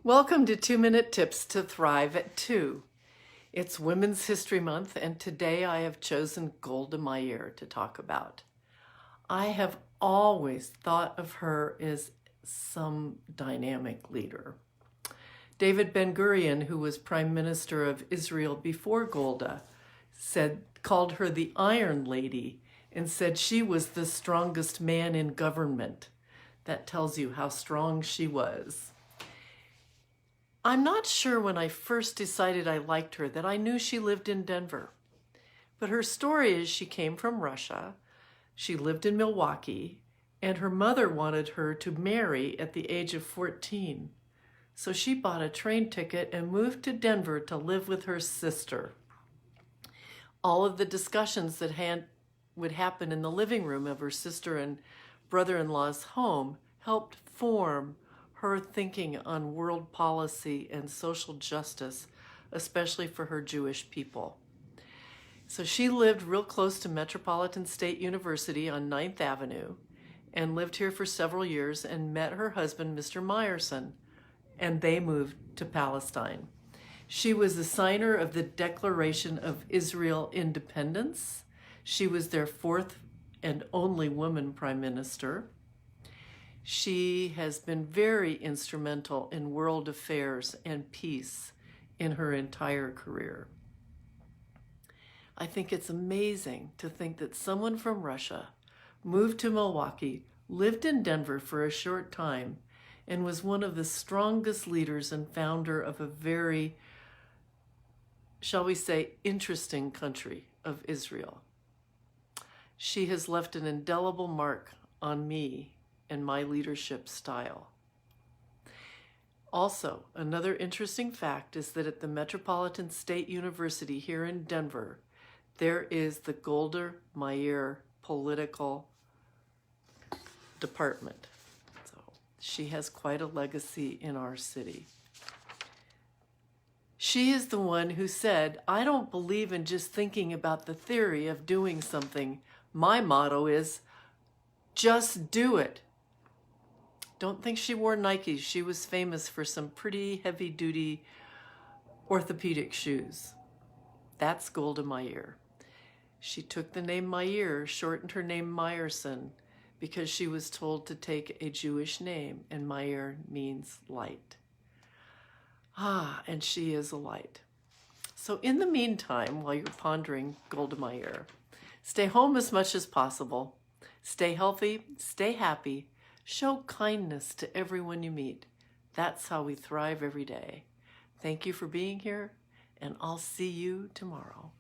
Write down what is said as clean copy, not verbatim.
Welcome to 2-Minute Tips to Thrive at 2. It's Women's History Month, and today I have chosen Golda Meir to talk about. I have always thought of her as some dynamic leader. David Ben-Gurion, who was Prime Minister of Israel before Golda, called her the Iron Lady and said she was the strongest man in government. That tells you how strong she was. I'm not sure when I first decided I liked her that I knew she lived in Denver. But her story is she came from Russia, she lived in Milwaukee, and her mother wanted her to marry at the age of 14. So she bought a train ticket and moved to Denver to live with her sister. All of the discussions that would happen in the living room of her sister and brother-in-law's home helped form her thinking on world policy and social justice, especially for her Jewish people. So she lived real close to Metropolitan State University on 9th Avenue and lived here for several years and met her husband, Mr. Meyerson, and they moved to Palestine. She was the signer of the Declaration of Israel Independence. She was their fourth and only woman prime minister. She has been very instrumental in world affairs and peace in her entire career. I think it's amazing to think that someone from Russia moved to Milwaukee, lived in Denver for a short time, and was one of the strongest leaders and founder of a very, shall we say, interesting country of Israel. She has left an indelible mark on me and my leadership style. Also, another interesting fact is that at the Metropolitan State University here in Denver, there is the Golda Meir political department. So she has quite a legacy in our city. She is the one who said, "I don't believe in just thinking about the theory of doing something. My motto is, just do it." Don't think she wore Nikes. She was famous for some pretty heavy-duty orthopedic shoes. That's Golda Meir. She took the name Meir, shortened her name Meyerson, because she was told to take a Jewish name, and Meir means light. And she is a light. So in the meantime, while you're pondering Golda Meir, stay home as much as possible. Stay healthy, stay happy, show kindness to everyone you meet. That's how we thrive every day. Thank you for being here, and I'll see you tomorrow.